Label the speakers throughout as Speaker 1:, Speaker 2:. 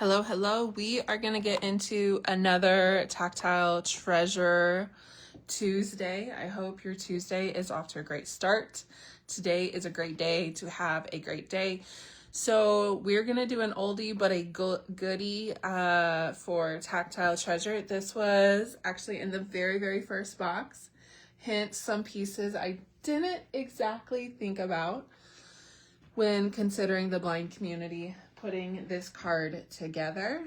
Speaker 1: Hello, hello. We are going to get into another Tactile Treasure Tuesday. I hope your Tuesday is off to a great start. Today is a great day to have a great day. So we're going to do an oldie but a goodie for Tactile Treasure. This was actually in the very first box. Hence some pieces I didn't exactly think about when considering the blind community putting this card together,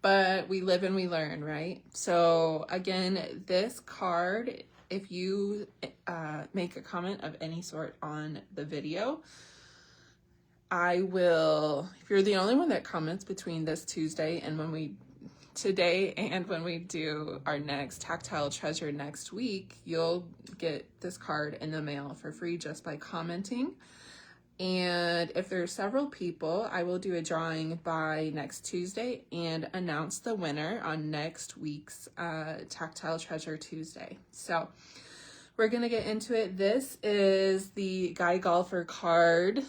Speaker 1: but we live and we learn, right? So again, this card, if you make a comment of any sort on the video, I will, if you're the only one that comments between this Tuesday and when we do our next Tactile Treasure next week, you'll get this card in the mail for free just by commenting. And if there's several people, I will do a drawing by next Tuesday and announce the winner on next week's Tactile Treasure Tuesday. So we're going to get into it. This is the Guy Golfer card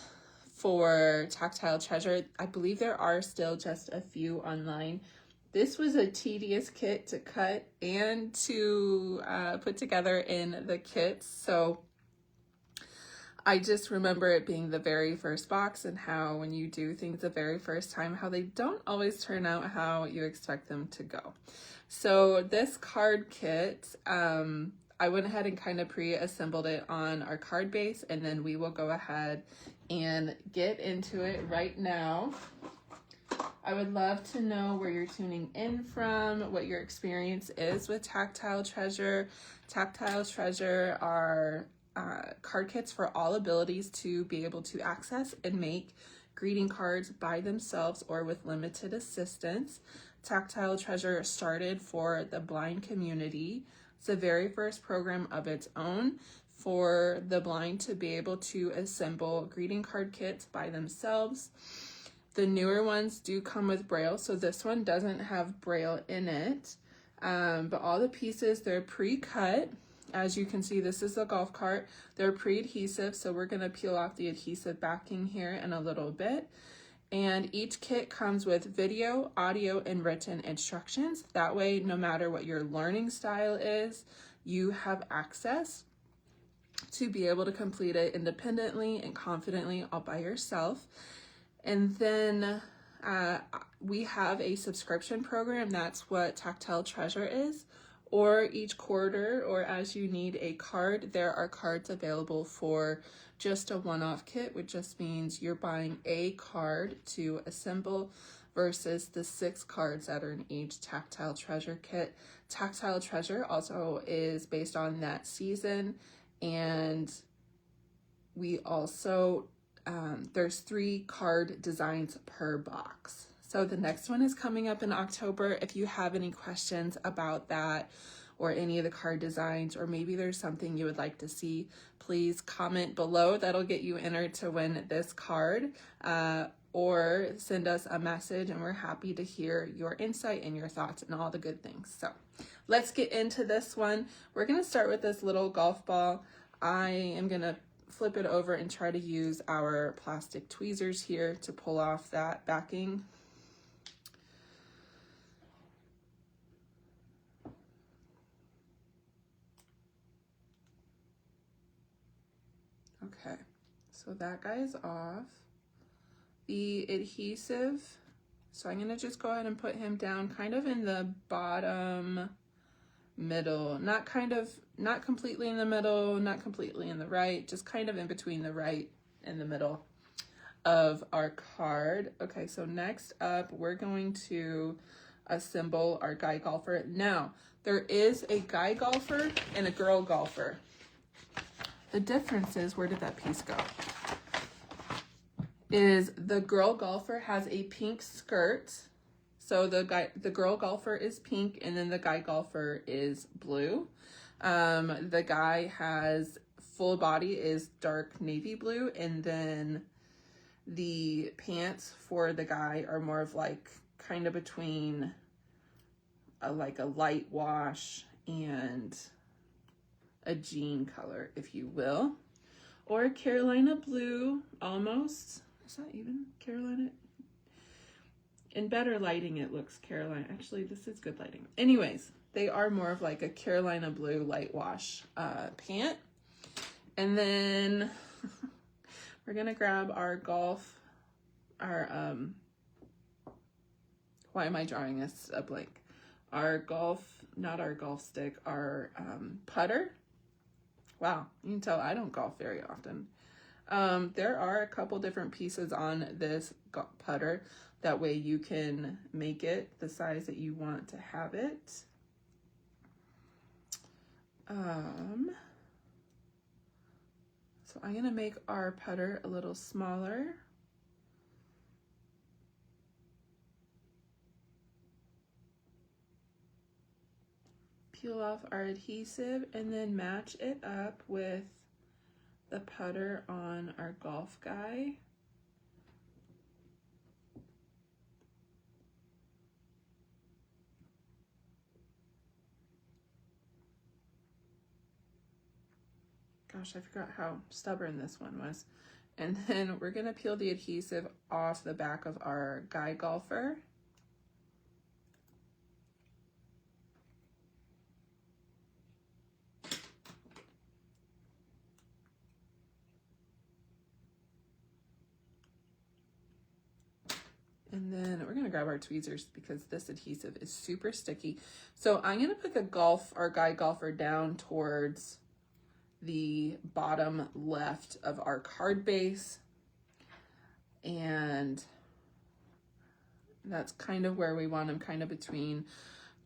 Speaker 1: for Tactile Treasure. I believe there are still just a few online. This was a tedious kit to cut and to put together in the kits. So I just remember it being the very first box and how when you do things the very first time, how they don't always turn out how you expect them to go. So this card kit, I went ahead and kind of pre-assembled it on our card base, and then we will go ahead and get into it right now. I would love to know where you're tuning in from, what your experience is with Tactile Treasure. Tactile Treasure are card kits for all abilities to be able to access and make greeting cards by themselves or with limited assistance. Tactile Treasure started for the blind community. It's the very first program of its own for the blind to be able to assemble greeting card kits by themselves. The newer ones do come with Braille, so this one doesn't have Braille in it, but all the pieces, they're pre-cut. As you can see, this is the golf cart. They're pre-adhesive, so we're going to peel off the adhesive backing here in a little bit. And each kit comes with video, audio, and written instructions. That way, no matter what your learning style is, you have access to be able to complete it independently and confidently all by yourself. And then we have a subscription program. That's what Tactile Treasure is. Or each quarter, or as you need a card, there are cards available for just a one-off kit, which just means you're buying a card to assemble versus the 6 cards that are in each Tactile Treasure kit. Tactile Treasure also is based on that season, and we also, there's 3 card designs per box. So the next one is coming up in October. If you have any questions about that or any of the card designs, or maybe there's something you would like to see, please comment below. That'll get you entered to win this card, or send us a message, and we're happy to hear your insight and your thoughts and all the good things. So let's get into this one. We're going to start with this little golf ball. I am going to flip it over and try to use our plastic tweezers here to pull off that backing. Okay, so that guy is off. The adhesive, so I'm gonna just go ahead and put him down kind of in the bottom middle, not completely in the middle, not completely in the right, just kind of in between the right and the middle of our card. Okay, so next up, we're going to assemble our guy golfer. Now, there is a guy golfer and a girl golfer. The difference is, where did that piece go? Is the girl golfer has a pink skirt. So the girl golfer is pink, and then the guy golfer is blue. The guy has full body is dark navy blue, and then the pants for the guy are more of like kind of between like a light wash and a jean color, if you will, or Carolina blue, almost. Is that even Carolina? In better lighting, it looks Carolina. Actually, this is good lighting. Anyways, they are more of like a Carolina blue light wash pant. And then we're going to grab our why am I drawing this a blank? Not our golf stick, our putter. Wow, you can tell I don't golf very often. There are a couple different pieces on this putter. That way you can make it the size that you want to have it. So I'm going to make our putter a little smaller. Peel off our adhesive and then match it up with the putter on our golf guy. Gosh, I forgot how stubborn this one was. And then we're gonna peel the adhesive off the back of our guy golfer. And then we're gonna grab our tweezers because this adhesive is super sticky. So I'm gonna put our guy golfer down towards the bottom left of our card base. And that's kind of where we want him, kind of between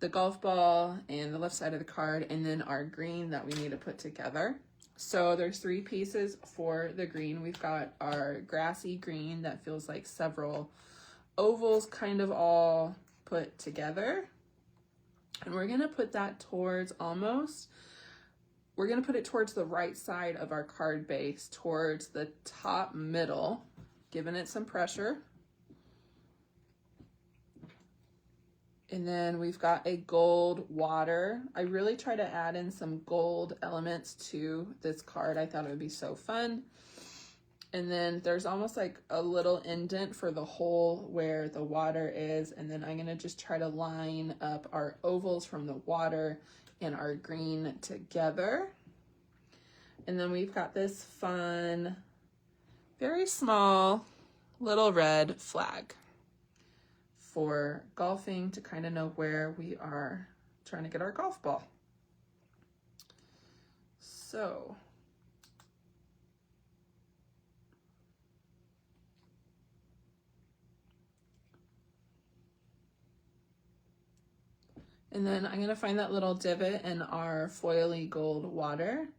Speaker 1: the golf ball and the left side of the card, and then our green that we need to put together. So there's 3 pieces for the green. We've got our grassy green that feels like several ovals kind of all put together. And we're gonna put that we're gonna put it towards the right side of our card base, towards the top middle, giving it some pressure. And then we've got a gold water. I really try to add in some gold elements to this card. I thought it would be so fun. And then there's almost like a little indent for the hole where the water is. And then I'm gonna just try to line up our ovals from the water and our green together. And then we've got this fun, very small little red flag for golfing to kind of know where we are trying to get our golf ball. So and then I'm gonna find that little divot in our foily gold water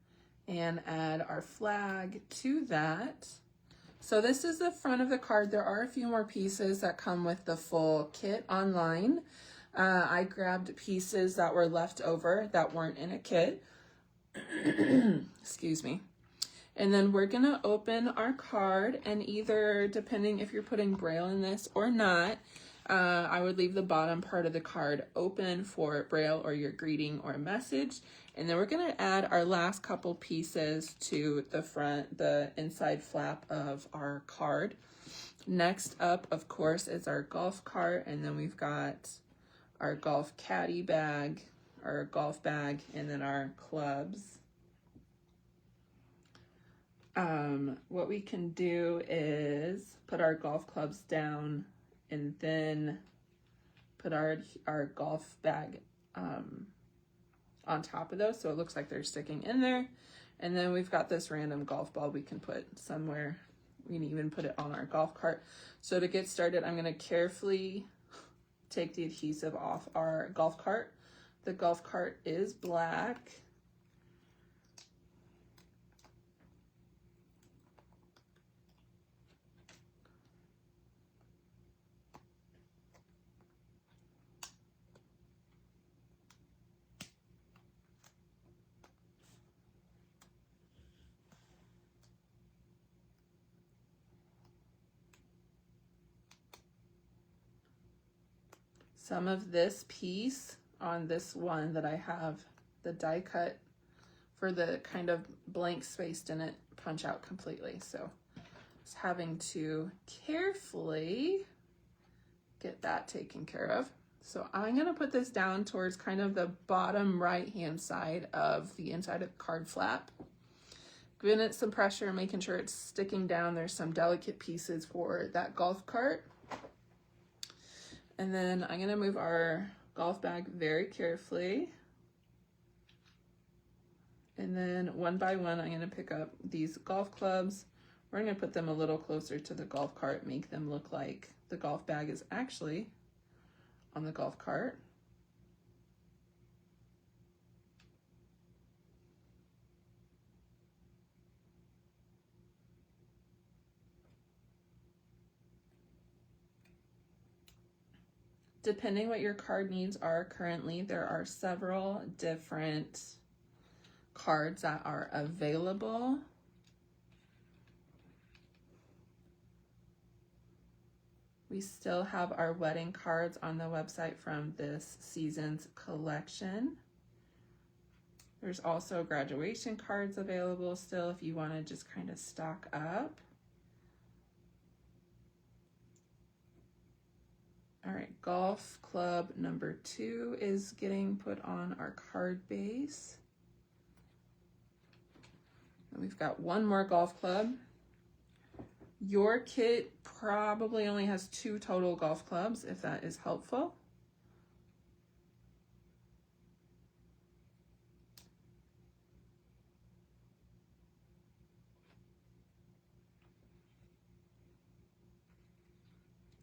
Speaker 1: and add our flag to that. So this is the front of the card. There are a few more pieces that come with the full kit online. I grabbed pieces that were left over that weren't in a kit. Excuse me. And then we're gonna open our card, and either, depending if you're putting Braille in this or not, I would leave the bottom part of the card open for Braille or your greeting or message. And then we're gonna add our last couple pieces to the front, the inside flap of our card. Next up, of course, is our golf cart, and then we've got our golf caddy bag, our golf bag, and then our clubs. What we can do is put our golf clubs down and then put our golf bag on top of those, so it looks like they're sticking in there. And then we've got this random golf ball we can put somewhere. We can even put it on our golf cart. So to get started, I'm gonna carefully take the adhesive off our golf cart. The golf cart is black. Some of this piece on this one that I have the die cut for the kind of blank space didn't punch out completely. So just having to carefully get that taken care of. So I'm going to put this down towards kind of the bottom right-hand side of the inside of the card flap. Giving it some pressure, making sure it's sticking down. There's some delicate pieces for that golf cart. And then I'm going to move our golf bag very carefully. And then one by one, I'm going to pick up these golf clubs. We're going to put them a little closer to the golf cart, make them look like the golf bag is actually on the golf cart. Depending what your card needs are currently, there are several different cards that are available. We still have our wedding cards on the website from this season's collection. There's also graduation cards available still if you want to just kind of stock up. All right, golf club number 2 is getting put on our card base. And we've got one more golf club. Your kit probably only has 2 total golf clubs, if that is helpful.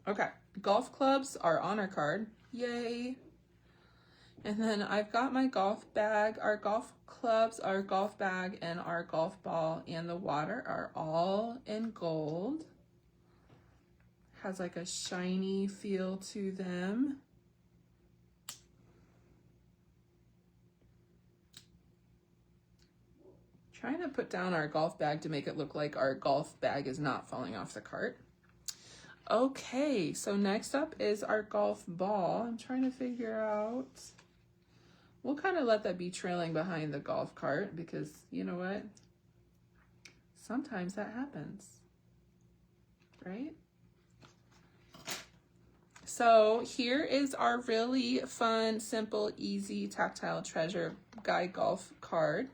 Speaker 1: Okay, golf clubs are on our card. Yay. And then I've got my golf bag, our golf clubs, our golf bag, and our golf ball and the water are all in gold. Has like a shiny feel to them. Trying to put down our golf bag to make it look like our golf bag is not falling off the cart. Okay, so next up is our golf ball. I'm trying to figure out, we'll kind of let that be trailing behind the golf cart because you know what? Sometimes that happens, right? So here is our really fun, simple, easy Tactile Treasure Guide Golf card.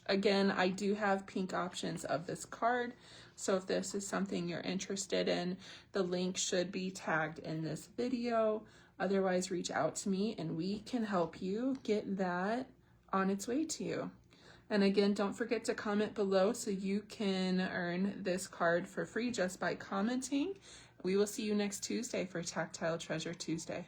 Speaker 1: Again, I do have pink options of this card. So if this is something you're interested in, the link should be tagged in this video. Otherwise, reach out to me and we can help you get that on its way to you. And again, don't forget to comment below so you can earn this card for free just by commenting. We will see you next Tuesday for Tactile Treasure Tuesday.